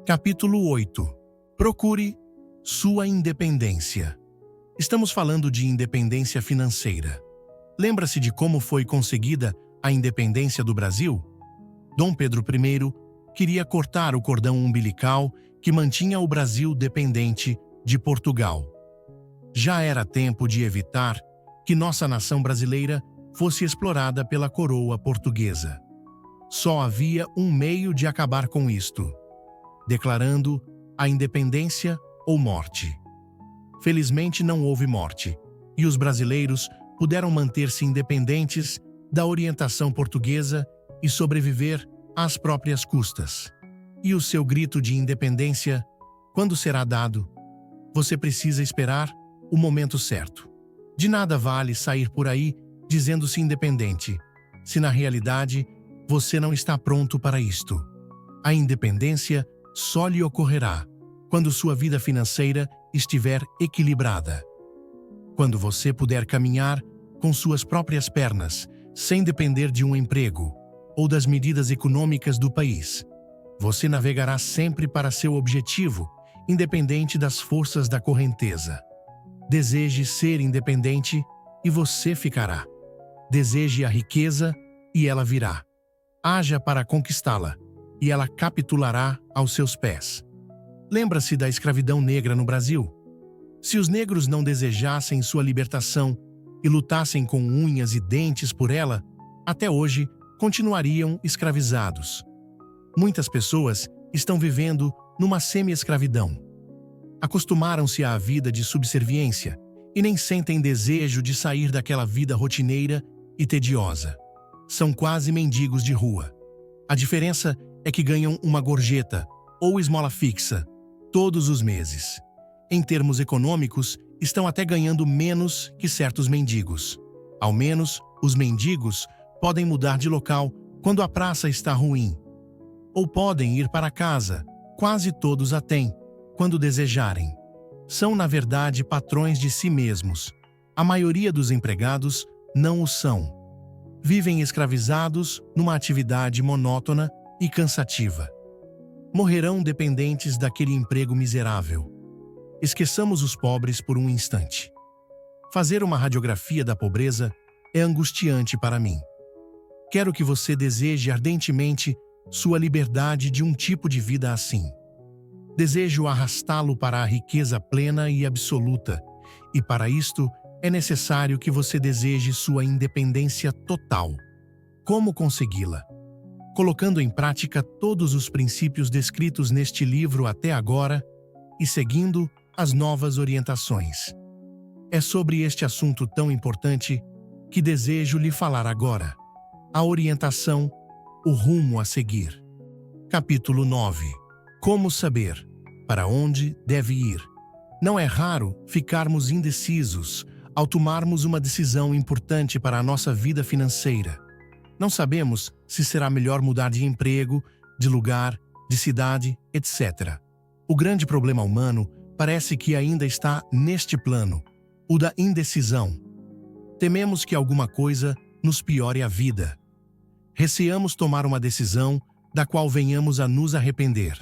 Capítulo 8. Procure sua independência. Estamos falando de independência financeira. Lembra-se de como foi conseguida a independência do Brasil? Dom Pedro I queria cortar o cordão umbilical que mantinha o Brasil dependente de Portugal. Já era tempo de evitar que nossa nação brasileira fosse explorada pela coroa portuguesa. Só havia um meio de acabar com isto: declarando a independência ou morte. Felizmente não houve morte, e os brasileiros puderam manter-se independentes da orientação portuguesa e sobreviver às próprias custas. E o seu grito de independência, quando será dado? Você precisa esperar o momento certo. De nada vale sair por aí dizendo-se independente, se na realidade você não está pronto para isto. A independência só lhe ocorrerá quando sua vida financeira estiver equilibrada. Quando você puder caminhar com suas próprias pernas, sem depender de um emprego ou das medidas econômicas do país. Você navegará sempre para seu objetivo, independente das forças da correnteza. Deseje ser independente e você ficará. Deseje a riqueza e ela virá. Haja para conquistá-la e ela capitulará aos seus pés. Lembra-se da escravidão negra no Brasil? Se os negros não desejassem sua libertação e lutassem com unhas e dentes por ela, até hoje continuariam escravizados. Muitas pessoas estão vivendo numa semi-escravidão. Acostumaram-se à vida de subserviência e nem sentem desejo de sair daquela vida rotineira e tediosa. São quase mendigos de rua. A diferença é que ganham uma gorjeta ou esmola fixa todos os meses. Em termos econômicos, estão até ganhando menos que certos mendigos. Ao menos, os mendigos podem mudar de local quando a praça está ruim. Ou podem ir para casa, quase todos a têm, quando desejarem. São, na verdade, patrões de si mesmos. A maioria dos empregados não o são. Vivem escravizados numa atividade monótona e cansativa. Morrerão dependentes daquele emprego miserável. Esqueçamos os pobres por um instante. Fazer uma radiografia da pobreza é angustiante para mim. Quero que você deseje ardentemente sua liberdade de um tipo de vida assim. Desejo arrastá-lo para a riqueza plena e absoluta, e para isto é necessário que você deseje sua independência total. Como consegui-la? Colocando em prática todos os princípios descritos neste livro até agora e seguindo as novas orientações. É sobre este assunto tão importante que desejo lhe falar agora. A orientação, o rumo a seguir. Capítulo 9. Como saber para onde deve ir? Não é raro ficarmos indecisos ao tomarmos uma decisão importante para a nossa vida financeira. Não sabemos se será melhor mudar de emprego, de lugar, de cidade, etc. O grande problema humano parece que ainda está neste plano, o da indecisão. Tememos que alguma coisa nos piore a vida. Receamos tomar uma decisão da qual venhamos a nos arrepender.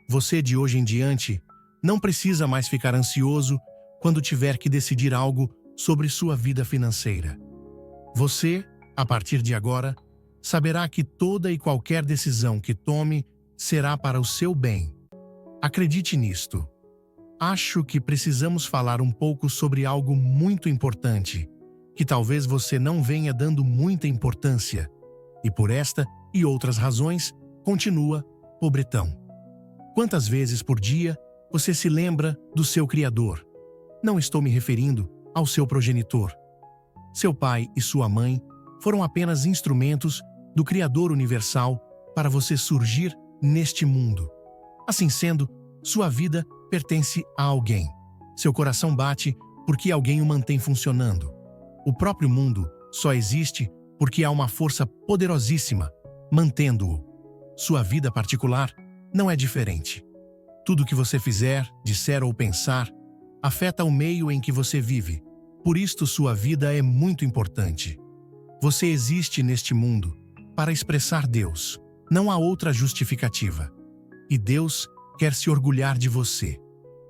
Você, de hoje em diante, não precisa mais ficar ansioso quando tiver que decidir algo sobre sua vida financeira. Você, a partir de agora, saberá que toda e qualquer decisão que tome será para o seu bem. Acredite nisto. Acho que precisamos falar um pouco sobre algo muito importante, que talvez você não venha dando muita importância, e por esta e outras razões, continua pobretão. Quantas vezes por dia você se lembra do seu Criador? Não estou me referindo ao seu progenitor. Seu pai e sua mãe foram apenas instrumentos do Criador universal para você surgir neste mundo. Assim sendo, sua vida pertence a alguém. Seu coração bate porque alguém o mantém funcionando. O próprio mundo só existe porque há uma força poderosíssima mantendo-o. Sua vida particular não é diferente. Tudo que você fizer, disser ou pensar afeta o meio em que você vive. Por isto, sua vida é muito importante. Você existe neste mundo para expressar Deus. Não há outra justificativa. E Deus quer se orgulhar de você.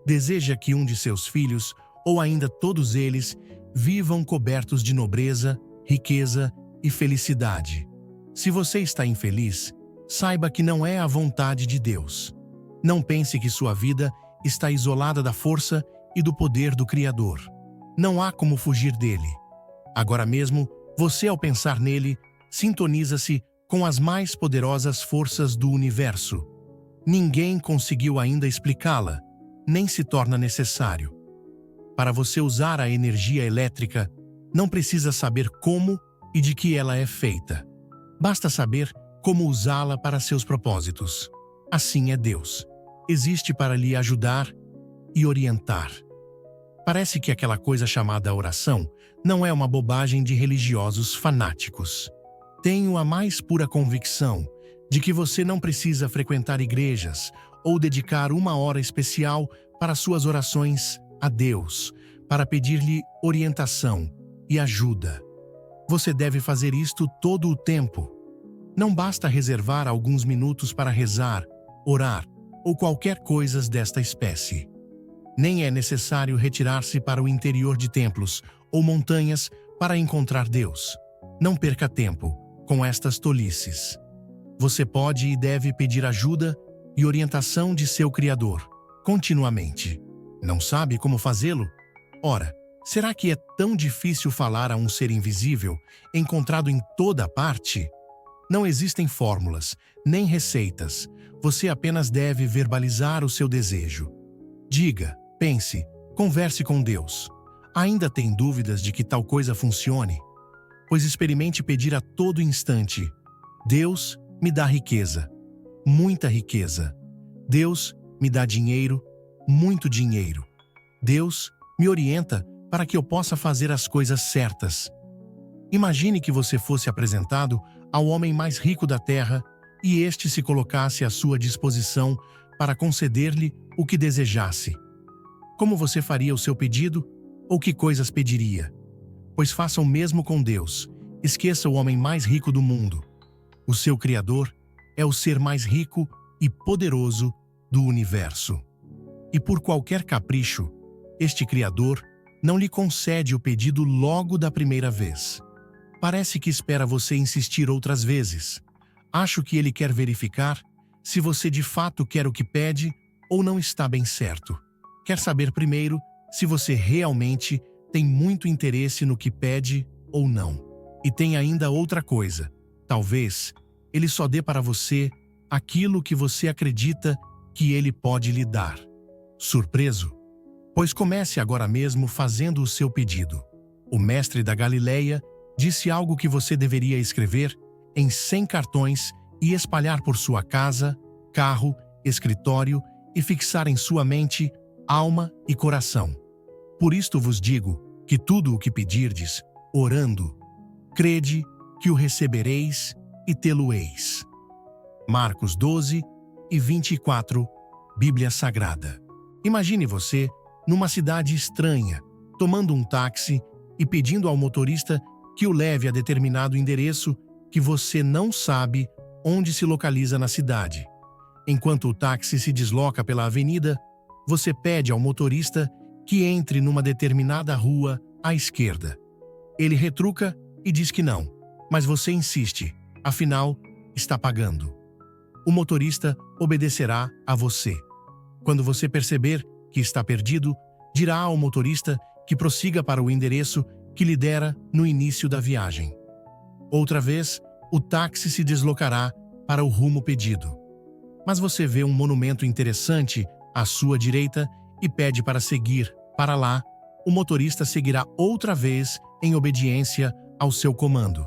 Deseja que um de seus filhos, ou ainda todos eles, vivam cobertos de nobreza, riqueza e felicidade. Se você está infeliz, saiba que não é a vontade de Deus. Não pense que sua vida está isolada da força e do poder do Criador. Não há como fugir dele. Agora mesmo, você, ao pensar nele, sintoniza-se com as mais poderosas forças do universo. Ninguém conseguiu ainda explicá-la, nem se torna necessário. Para você usar a energia elétrica, não precisa saber como e de que ela é feita. Basta saber como usá-la para seus propósitos. Assim é Deus. Existe para lhe ajudar e orientar. Parece que aquela coisa chamada oração não é uma bobagem de religiosos fanáticos. Tenho a mais pura convicção de que você não precisa frequentar igrejas ou dedicar uma hora especial para suas orações a Deus, para pedir-lhe orientação e ajuda. Você deve fazer isto todo o tempo. Não basta reservar alguns minutos para rezar, orar ou qualquer coisa desta espécie. Nem é necessário retirar-se para o interior de templos ou montanhas para encontrar Deus. Não perca tempo com estas tolices. Você pode e deve pedir ajuda e orientação de seu Criador, continuamente. Não sabe como fazê-lo? Ora, será que é tão difícil falar a um ser invisível, encontrado em toda parte? Não existem fórmulas, nem receitas. Você apenas deve verbalizar o seu desejo. Diga, pense, converse com Deus. Ainda tem dúvidas de que tal coisa funcione? Pois experimente pedir a todo instante: Deus, me dá riqueza, muita riqueza. Deus, me dá dinheiro, muito dinheiro. Deus, me orienta para que eu possa fazer as coisas certas. Imagine que você fosse apresentado ao homem mais rico da terra e este se colocasse à sua disposição para conceder-lhe o que desejasse. Como você faria o seu pedido ou que coisas pediria? Pois faça o mesmo com Deus. Esqueça o homem mais rico do mundo. O seu Criador é o ser mais rico e poderoso do universo. E por qualquer capricho, este Criador não lhe concede o pedido logo da primeira vez. Parece que espera você insistir outras vezes. Acho que ele quer verificar se você de fato quer o que pede ou não está bem certo. Quer saber primeiro se você realmente tem muito interesse no que pede ou não. E tem ainda outra coisa. Talvez ele só dê para você aquilo que você acredita que ele pode lhe dar. Surpreso? Pois comece agora mesmo fazendo o seu pedido. O mestre da Galileia disse algo que você deveria escrever em 100 cartões e espalhar por sua casa, carro, escritório e fixar em sua mente, alma e coração. Por isto vos digo que tudo o que pedirdes, orando, crede que o recebereis e tê-lo-eis. Marcos 12 e 24, Bíblia Sagrada. Imagine você numa cidade estranha, tomando um táxi e pedindo ao motorista que o leve a determinado endereço que você não sabe onde se localiza na cidade. Enquanto o táxi se desloca pela avenida, você pede ao motorista que entre numa determinada rua à esquerda. Ele retruca e diz que não, mas você insiste, afinal, está pagando. O motorista obedecerá a você. Quando você perceber que está perdido, dirá ao motorista que prossiga para o endereço que lhe dera no início da viagem. Outra vez, o táxi se deslocará para o rumo pedido. Mas você vê um monumento interessante à sua direita e pede para seguir para lá. O motorista seguirá outra vez em obediência ao seu comando.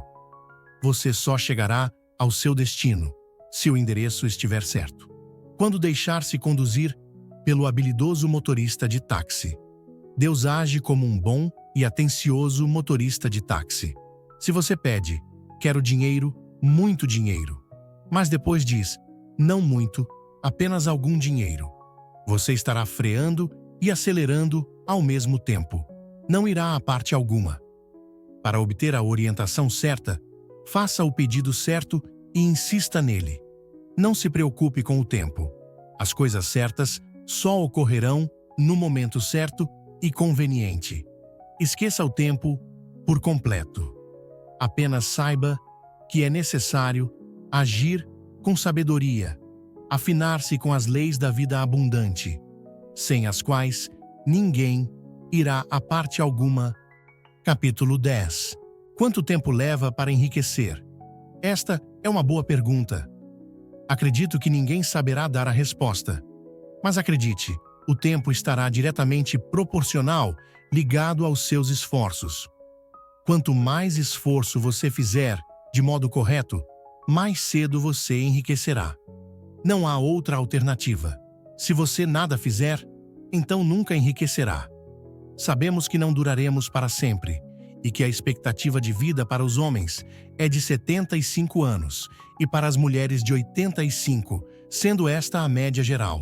Você só chegará ao seu destino se o endereço estiver certo. Quando deixar-se conduzir pelo habilidoso motorista de táxi. Deus age como um bom e atencioso motorista de táxi. Se você pede, quero dinheiro, muito dinheiro, mas depois diz, não muito, apenas algum dinheiro, você estará freando e acelerando ao mesmo tempo. Não irá a parte alguma. Para obter a orientação certa, faça o pedido certo e insista nele. Não se preocupe com o tempo. As coisas certas só ocorrerão no momento certo e conveniente. Esqueça o tempo por completo. Apenas saiba que é necessário agir com sabedoria, afinar-se com as leis da vida abundante, sem as quais ninguém irá a parte alguma. Capítulo 10. Quanto tempo leva para enriquecer? Esta é uma boa pergunta. Acredito que ninguém saberá dar a resposta. Mas acredite, o tempo estará diretamente proporcional, ligado aos seus esforços. Quanto mais esforço você fizer de modo correto, mais cedo você enriquecerá. Não há outra alternativa. Se você nada fizer, então nunca enriquecerá. Sabemos que não duraremos para sempre e que a expectativa de vida para os homens é de 75 anos e para as mulheres de 85, sendo esta a média geral.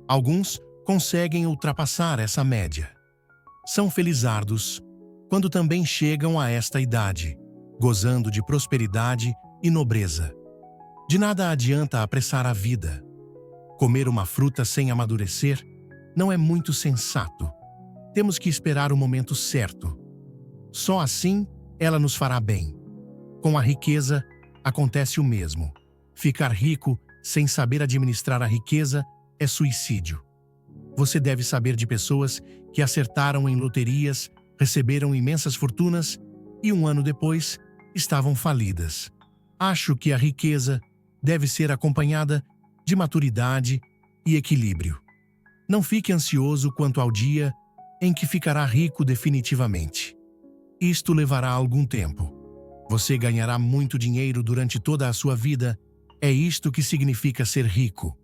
Alguns conseguem ultrapassar essa média. São felizardos quando também chegam a esta idade, gozando de prosperidade e nobreza. De nada adianta apressar a vida. Comer uma fruta sem amadurecer não é muito sensato. Temos que esperar o momento certo. Só assim ela nos fará bem. Com a riqueza, acontece o mesmo. Ficar rico sem saber administrar a riqueza é suicídio. Você deve saber de pessoas que acertaram em loterias, receberam imensas fortunas e um ano depois estavam falidas. Acho que a riqueza deve ser acompanhada de maturidade e equilíbrio. Não fique ansioso quanto ao dia em que ficará rico definitivamente. Isto levará algum tempo. Você ganhará muito dinheiro durante toda a sua vida. É isto que significa ser rico.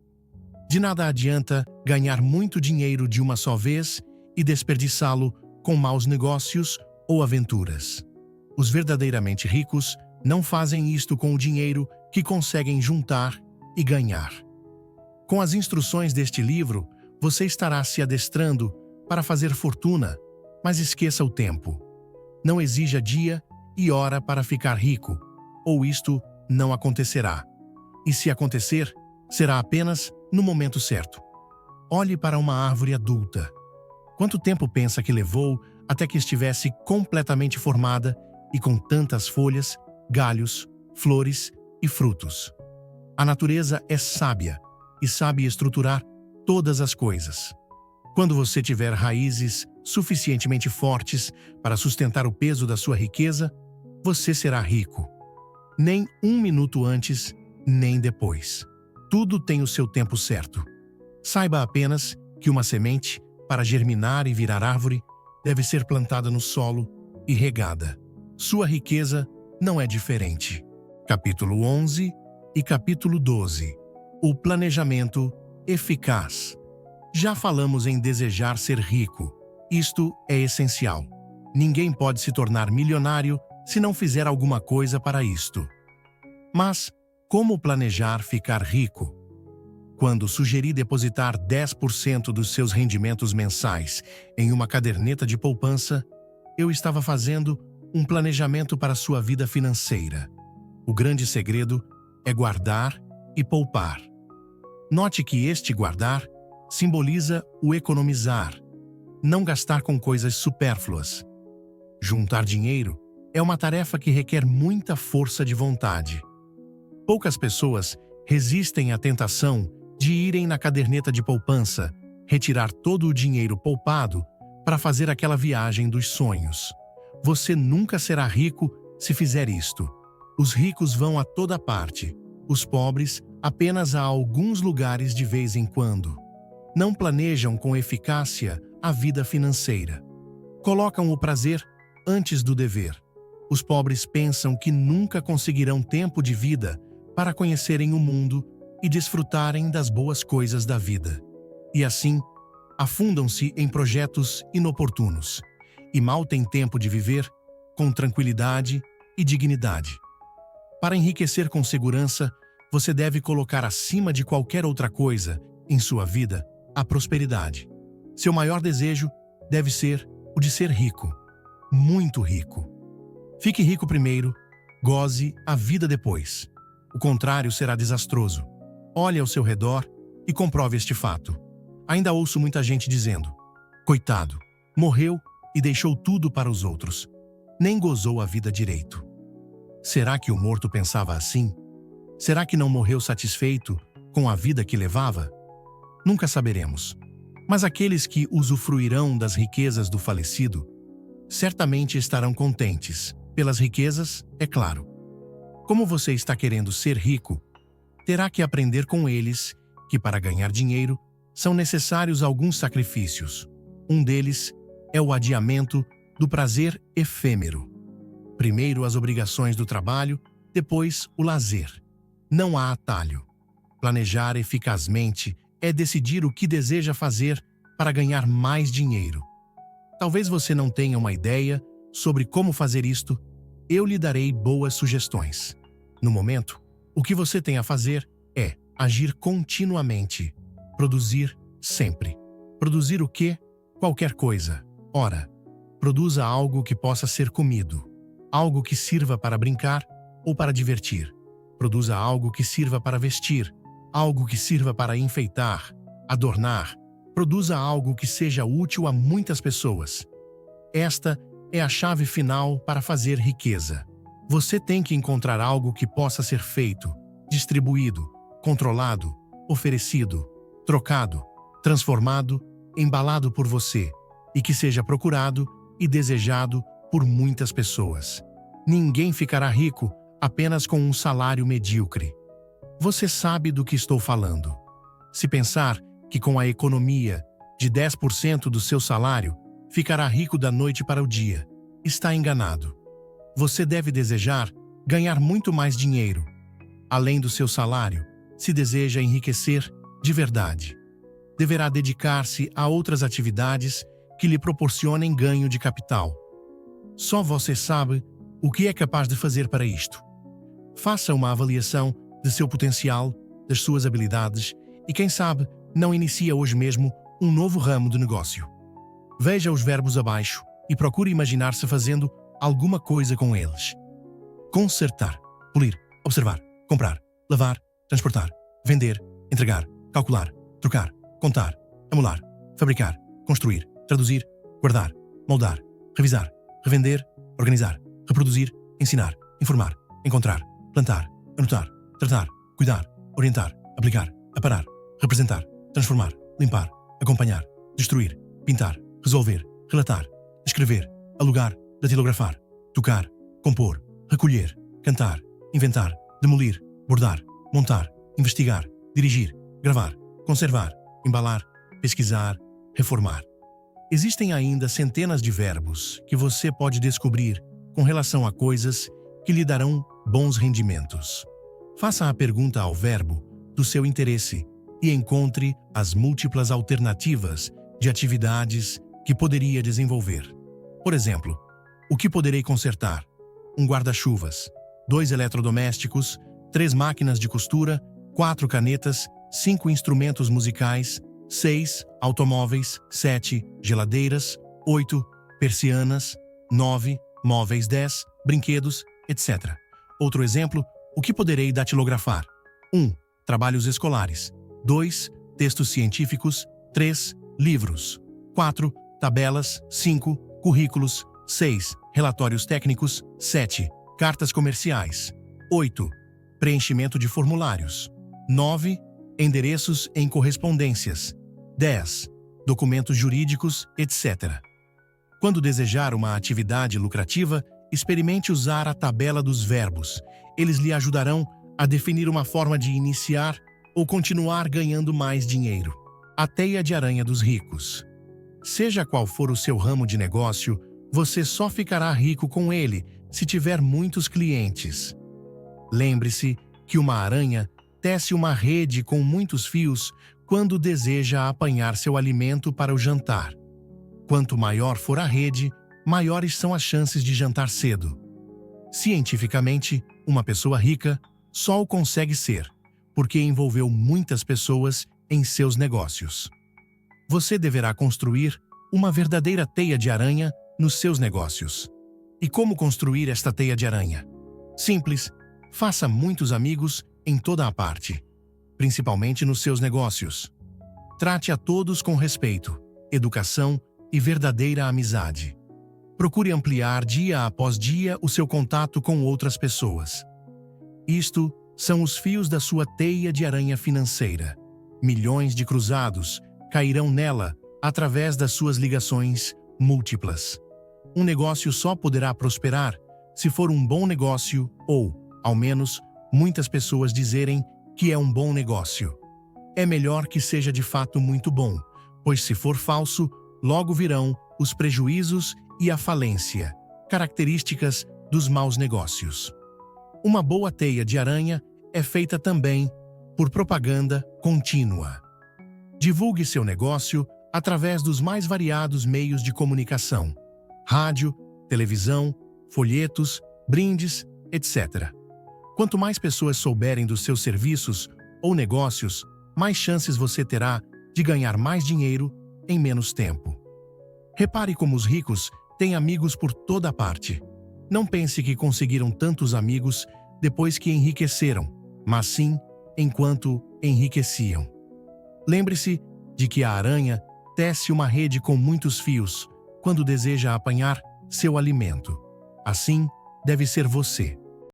De nada adianta ganhar muito dinheiro de uma só vez e desperdiçá-lo com maus negócios ou aventuras. Os verdadeiramente ricos não fazem isto com o dinheiro que conseguem juntar e ganhar. Com as instruções deste livro, você estará se adestrando para fazer fortuna, mas esqueça o tempo. Não exija dia e hora para ficar rico, ou isto não acontecerá. E se acontecer, será apenas no momento certo. Olhe para uma árvore adulta. Quanto tempo pensa que levou até que estivesse completamente formada e com tantas folhas, galhos, flores e frutos? A natureza é sábia e sabe estruturar todas as coisas. Quando você tiver raízes suficientemente fortes para sustentar o peso da sua riqueza, você será rico. Nem um minuto antes, nem depois. Tudo tem o seu tempo certo. Saiba apenas que uma semente, para germinar e virar árvore, deve ser plantada no solo e regada. Sua riqueza não é diferente. Capítulo 11 e capítulo 12. O planejamento eficaz. Já falamos em desejar ser rico. Isto é essencial. Ninguém pode se tornar milionário se não fizer alguma coisa para isto. Mas como planejar ficar rico? Quando sugeri depositar 10% dos seus rendimentos mensais em uma caderneta de poupança, eu estava fazendo um planejamento para sua vida financeira. O grande segredo é guardar e poupar. Note que este guardar simboliza o economizar, não gastar com coisas supérfluas. Juntar dinheiro é uma tarefa que requer muita força de vontade. Poucas pessoas resistem à tentação de irem na caderneta de poupança, retirar todo o dinheiro poupado para fazer aquela viagem dos sonhos. Você nunca será rico se fizer isto. Os ricos vão a toda parte, os pobres apenas a alguns lugares de vez em quando. Não planejam com eficácia a vida financeira. Colocam o prazer antes do dever. Os pobres pensam que nunca conseguirão tempo de vida para conhecerem o mundo e desfrutarem das boas coisas da vida. E assim, afundam-se em projetos inoportunos e mal têm tempo de viver com tranquilidade e dignidade. Para enriquecer com segurança, você deve colocar acima de qualquer outra coisa em sua vida a prosperidade. Seu maior desejo deve ser o de ser rico, muito rico. Fique rico primeiro, goze a vida depois. O contrário será desastroso. Olhe ao seu redor e comprove este fato. Ainda ouço muita gente dizendo: coitado, morreu e deixou tudo para os outros. Nem gozou a vida direito. Será que o morto pensava assim? Será que não morreu satisfeito com a vida que levava? Nunca saberemos. Mas aqueles que usufruirão das riquezas do falecido certamente estarão contentes, pelas riquezas, é claro. Como você está querendo ser rico, terá que aprender com eles que para ganhar dinheiro são necessários alguns sacrifícios. Um deles é o adiamento do prazer efêmero. Primeiro as obrigações do trabalho, depois o lazer. Não há atalho. Planejar eficazmente é decidir o que deseja fazer para ganhar mais dinheiro. Talvez você não tenha uma ideia sobre como fazer isto, eu lhe darei boas sugestões. No momento, o que você tem a fazer é agir continuamente, produzir sempre. Produzir o quê? Qualquer coisa. Ora, produza algo que possa ser comido, algo que sirva para brincar ou para divertir. Produza algo que sirva para vestir, algo que sirva para enfeitar, adornar. Produza algo que seja útil a muitas pessoas. Esta é a chave final para fazer riqueza. Você tem que encontrar algo que possa ser feito, distribuído, controlado, oferecido, trocado, transformado, embalado por você e que seja procurado e desejado por muitas pessoas. Ninguém ficará rico apenas com um salário medíocre. Você sabe do que estou falando. Se pensar que com a economia de 10% do seu salário ficará rico da noite para o dia, está enganado. Você deve desejar ganhar muito mais dinheiro. Além do seu salário, se deseja enriquecer de verdade, deverá dedicar-se a outras atividades que lhe proporcionem ganho de capital. Só você sabe o que é capaz de fazer para isto. Faça uma avaliação de seu potencial, das suas habilidades e, quem sabe, não inicia hoje mesmo um novo ramo de negócio. Veja os verbos abaixo e procure imaginar-se fazendo alguma coisa com eles. Consertar, polir, observar, comprar, lavar, transportar, vender, entregar, calcular, trocar, contar, amolar, fabricar, construir, traduzir, guardar, moldar, revisar, revender, organizar, reproduzir, ensinar, informar, encontrar, plantar, anotar, tratar, cuidar, orientar, aplicar, aparar, representar, transformar, limpar, acompanhar, destruir, pintar, resolver, relatar, escrever, alugar, datilografar, tocar, compor, recolher, cantar, inventar, demolir, bordar, montar, investigar, dirigir, gravar, conservar, embalar, pesquisar, reformar. Existem ainda centenas de verbos que você pode descobrir com relação a coisas que lhe darão bons rendimentos. Faça a pergunta ao verbo do seu interesse e encontre as múltiplas alternativas de atividades que poderia desenvolver. Por exemplo, o que poderei consertar? Um guarda-chuvas, 2 eletrodomésticos, 3 máquinas de costura, 4 canetas, 5 instrumentos musicais, 6 automóveis, 7 geladeiras, 8 persianas, 9 móveis, 10 brinquedos, etc. Outro exemplo, o que poderei datilografar? 1. Trabalhos escolares. 2. Textos científicos. 3. Livros. 4. Tabelas. 5. Currículos. 6. Relatórios técnicos. 7. Cartas comerciais. 8. Preenchimento de formulários. 9. Endereços em correspondências. 10. Documentos jurídicos, etc. Quando desejar uma atividade lucrativa, experimente usar a tabela dos verbos. Eles lhe ajudarão a definir uma forma de iniciar ou continuar ganhando mais dinheiro. A teia de aranha dos ricos. Seja qual for o seu ramo de negócio, você só ficará rico com ele se tiver muitos clientes. Lembre-se que uma aranha tece uma rede com muitos fios quando deseja apanhar seu alimento para o jantar. Quanto maior for a rede, maiores são as chances de jantar cedo. Cientificamente, uma pessoa rica só o consegue ser, porque envolveu muitas pessoas em seus negócios. Você deverá construir uma verdadeira teia de aranha nos seus negócios. E como construir esta teia de aranha? Simples, faça muitos amigos em toda a parte. principalmente nos seus negócios. Trate a todos com respeito, educação e verdadeira amizade. Procure ampliar dia após dia o seu contato com outras pessoas. Isto são os fios da sua teia de aranha financeira. Milhões de cruzados cairão nela através das suas ligações múltiplas. Um negócio só poderá prosperar se for um bom negócio ou, ao menos, muitas pessoas dizerem que é um bom negócio. É melhor que seja de fato muito bom, pois se for falso, logo virão os prejuízos e a falência, características dos maus negócios. Uma boa teia de aranha é feita também por propaganda contínua. Divulgue seu negócio através dos mais variados meios de comunicação: rádio, televisão, folhetos, brindes, etc. Quanto mais pessoas souberem dos seus serviços ou negócios, mais chances você terá de ganhar mais dinheiro em menos tempo. Repare como os ricos têm amigos por toda parte. Não pense que conseguiram tantos amigos depois que enriqueceram, mas sim enquanto enriqueciam. Lembre-se de que a aranha tece uma rede com muitos fios quando deseja apanhar seu alimento. Assim, deve ser você.